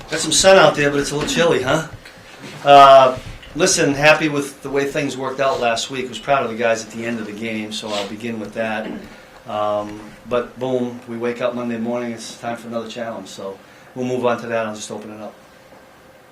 Got some sun out there, but it's a little chilly, huh? Listen, happy with the way things worked out last week. Was proud of the guys at the end of the game, so I'll begin with that. But boom, we wake up Monday morning, it's time for another challenge. So we'll move on to that. I'll just open it up.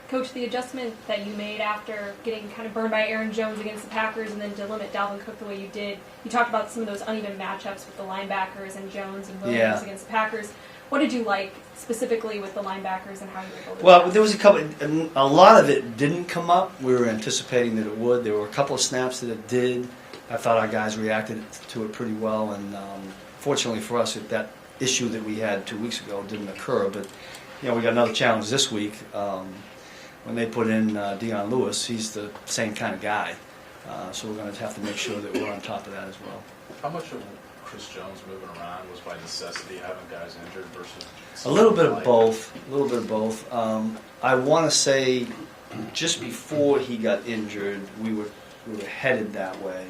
Coach, the adjustment that you made after getting kind of burned by Aaron Jones against the Packers and then to limit Dalvin Cook the way you did, you talked about some of those uneven matchups with the linebackers and Jones and Williams against the Packers. What did you like specifically with the linebackers and how you were able to? Well, there was a lot of it didn't come up. We were anticipating that it would. There were a couple of snaps that it did. I thought our guys reacted to it pretty well, and fortunately for us, that issue that we had 2 weeks ago didn't occur. But we got another challenge this week. When they put in Dion Lewis, he's the same kind of guy. So we're going to have to make sure that we're on top of that as well. How much of Chris Jones moving around was by necessity, having guys injured versus... A little bit of both. I want to say just before he got injured, we were headed that way.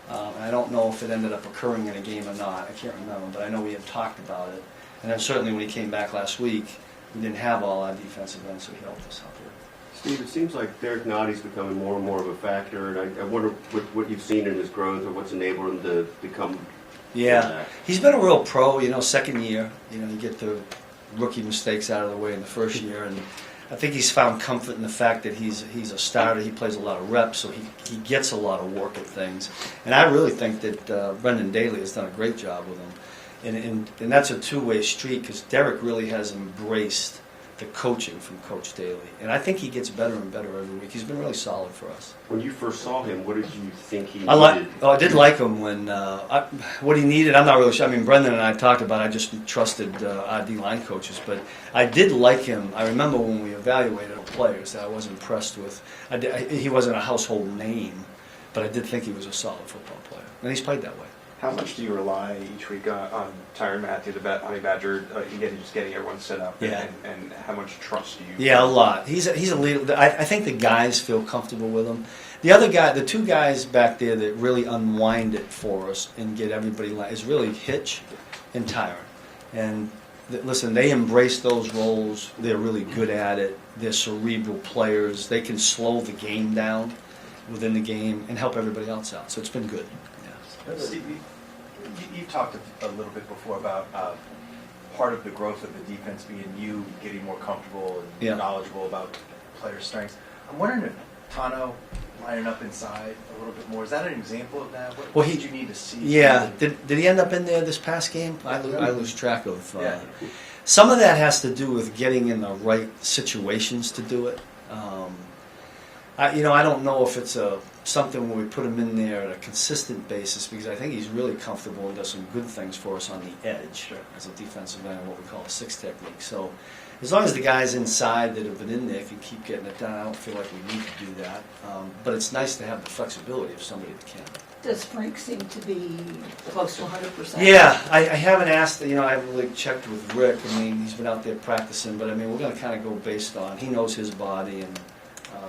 I don't know if it ended up occurring in a game or not. I can't remember, but I know we had talked about it. And then certainly when he came back last week, we didn't have all our defensive ends, so he helped us out there. Steve, it seems like Derek Notty's becoming more and more of a factor, and I wonder what you've seen in his growth or what's enabled him to become. Yeah, he's been a real pro. Second year. You get the rookie mistakes out of the way in the first year, and I think he's found comfort in the fact that he's a starter. He plays a lot of reps, so he gets a lot of work at things. And I really think that Brendan Daly has done a great job with him, and that's a two-way street because Derek really has embraced the coaching from Coach Daly. And I think he gets better and better every week. He's been really solid for us. When you first saw him, what did you think he needed? I did like him when, what he needed, I'm not really sure. I mean, Brendan and I talked about it. I just trusted our D-line coaches. But I did like him. I remember when we evaluated players that I was impressed with. He wasn't a household name, but I did think he was a solid football player. And he's played that way. How much do you rely each week on Tyrann Mathieu, the Honey Badger, just getting everyone set up, and how much trust do you? Yeah, a lot. He's a leader. I think the guys feel comfortable with him. The two guys back there that really unwind it for us and get everybody is really Hitch and Tyrann. And listen, they embrace those roles. They're really good at it. They're cerebral players. They can slow the game down within the game and help everybody else out. So it's been good. Steve, you've talked a little bit before about part of the growth of the defense being you getting more comfortable and knowledgeable about players' strengths. I'm wondering if Tano lining up inside a little bit more, is that an example of that? What did you need to see? Yeah. Did he end up in there this past game? I lose track of. Some of that has to do with getting in the right situations to do it. I don't know if it's something where we put him in there at a consistent basis because I think he's really comfortable and does some good things for us on the edge as a defensive end, what we call a six technique. So as long as the guys inside that have been in there can keep getting it done, I don't feel like we need to do that. But it's nice to have the flexibility of somebody that can. Does Frank seem to be close to 100%? Yeah, I haven't asked, I haven't really checked with Rick. I mean, he's been out there practicing, but I mean, we're going to kind of go based on, he knows his body and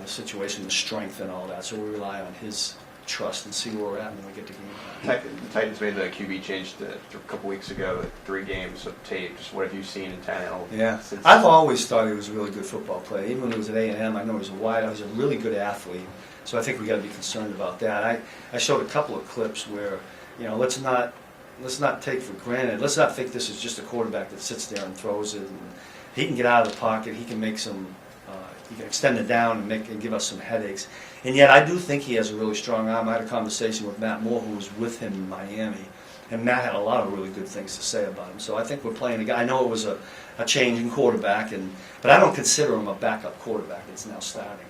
the situation, the strength and all that, so we rely on his trust and see where we're at when we get to game time. The Titans made the QB change a couple weeks ago, 3 games of tape. Just what have you seen in Tannehill? Yeah, I've always thought he was a really good football player. Even when he was at A&M, I know he was a wideout. He's a really good athlete, so I think we got to be concerned about that. I showed a couple of clips where, let's not take for granted. Let's not think this is just a quarterback that sits there and throws it. And he can get out of the pocket. He can make some. He can extend it down and give us some headaches. And yet I do think he has a really strong arm. I had a conversation with Matt Moore, who was with him in Miami, and Matt had a lot of really good things to say about him. So I think we're playing a guy. I know it was a change in quarterback, but I don't consider him a backup quarterback that's now starting.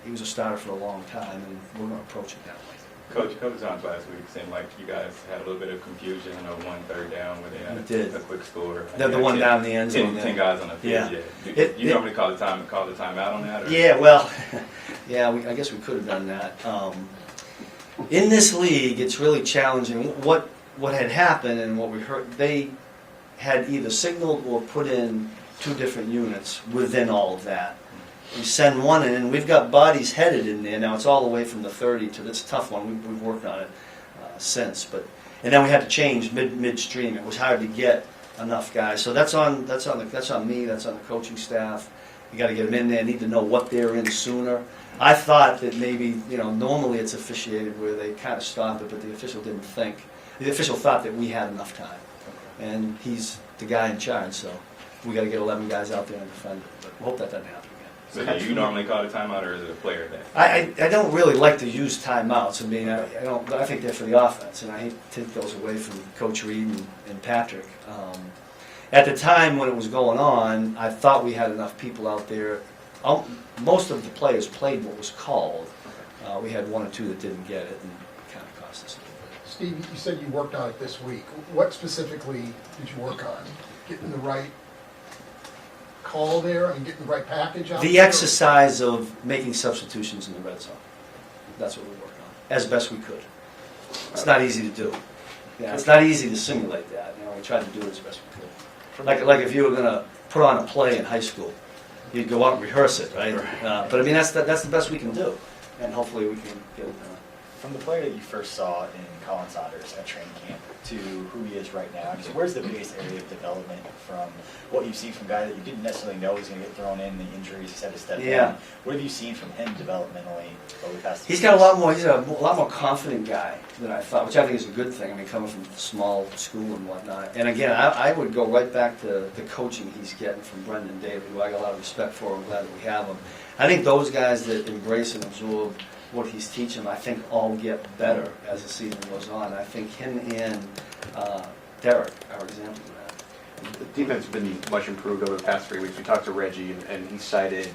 He was a starter for a long time, and we're going to approach it that way. Coach John's last week seemed like you guys had a little bit of confusion on one third down where they had a quick score. The one down the end zone. 10 guys on the field. Yeah. You normally call the timeout on that? Or? Yeah, well, I guess we could have done that. In this league, it's really challenging. What had happened and what we heard, they had either signaled or put in 2 different units within all of that. We send one in, and we've got bodies headed in there. Now it's all the way from the 30 to this tough one. We've worked on it since, and then we had to change midstream. It was hard to get enough guys. So that's on me. That's on the coaching staff. You got to get them in there. Need to know what they're in sooner. I thought that maybe normally it's officiated where they kind of stop it, but the official didn't think. The official thought that we had enough time, and he's the guy in charge. So we got to get 11 guys out there and defend it. But we hope that doesn't happen again. So do you normally call a timeout, or is it a player thing? I don't really like to use timeouts. I mean, I think they're for the offense, and I hate to take those away from Coach Reed and Patrick. At the time when it was going on, I thought we had enough people out there. Most of the players played what was called. We had one or two that didn't get it, and it kind of cost us a little bit. Steve, you said you worked on it this week. What specifically did you work on? Getting the right call there and getting the right package out there? The exercise of making substitutions in the red zone. That's what we worked on, as best we could. It's not easy to do. Yeah, it's not easy to simulate that. We tried to do it as best we could. Like if you were going to put on a play in high school, you'd go out and rehearse it, right? But I mean, that's the best we can do, and hopefully we can get it done. From the player that you first saw in Colin Saunders at training camp to who he is right now, just where's the biggest area of development from what you've seen from a guy that you didn't necessarily know was going to get thrown in, the injuries, he's had to step in? What have you seen from him developmentally over the past 2 years? He's a lot more confident guy than I thought, which I think is a good thing. I mean, coming from a small school and whatnot. And again, I would go right back to the coaching he's getting from Brendan Daly, who I got a lot of respect for. I'm glad that we have him. I think those guys that embrace and absorb what he's teaching, I think all get better as the season goes on. I think him and Derek are examples of that. The defense has been much improved over the past 3 weeks. We talked to Reggie, and he cited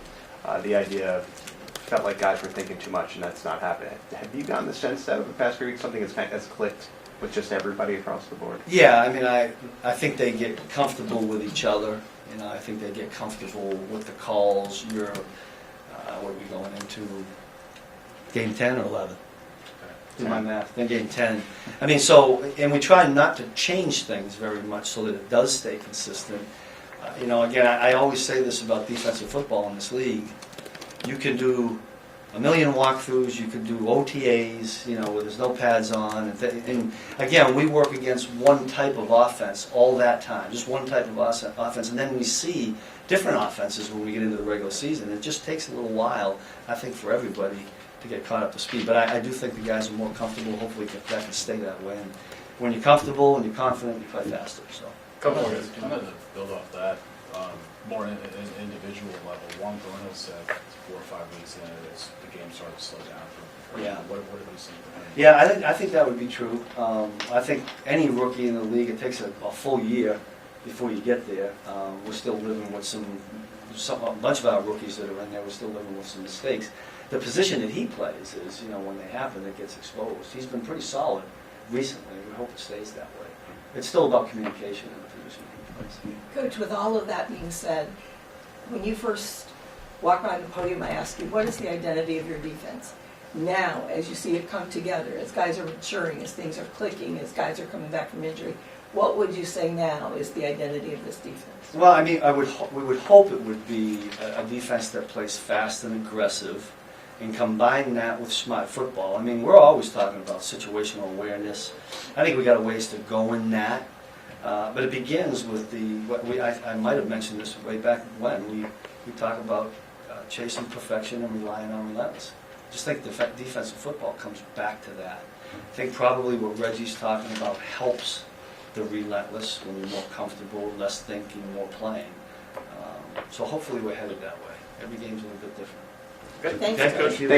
the idea of felt like guys were thinking too much, and that's not happening. Have you gotten the sense that over the past 3 weeks something has clicked with just everybody across the board? Yeah, I mean, I think they get comfortable with each other. I think they get comfortable with the calls. What are we going into? Game 10 or 11? Do my math. Then game 10. I mean, and we try not to change things very much so that it does stay consistent. Again, I always say this about defensive football in this league. You can do a million walkthroughs, you can do OTAs, where there's no pads on. And again, we work against one type of offense all that time, just one type of offense. And then we see different offenses when we get into the regular season. It just takes a little while, I think, for everybody to get caught up to speed. But I do think the guys are more comfortable. Hopefully that can stay that way. And when you're comfortable and you're confident, you play faster. So. Kind of to build off that, more in an individual level. Juan Thornhill said 4 or 5 weeks in, the game started to slow down for him. What have you seen from him? Yeah, I think that would be true. I think any rookie in the league, it takes a full year before you get there. We're still living with a bunch of our rookies that are in there, we're still living with some mistakes. The position that he plays is, when they happen, it gets exposed. He's been pretty solid recently. We hope it stays that way. It's still about communication in the position he plays. Coach, with all of that being said, when you first walked around the podium, I asked you, what is the identity of your defense? Now, as you see it come together, as guys are maturing, as things are clicking, as guys are coming back from injury, what would you say now is the identity of this defense? Well, I mean, we would hope it would be a defense that plays fast and aggressive, and combine that with smart football. I mean, we're always talking about situational awareness. I think we got a ways to go in that, but it begins with I might have mentioned this way back when we talk about chasing perfection and relying on relentless. Just think defensive football comes back to that. I think probably what Reggie's talking about helps the relentless when you're more comfortable, less thinking, more playing. So hopefully we're headed that way. Every game's a little bit different. Thanks, Okay, Coach. Thanks.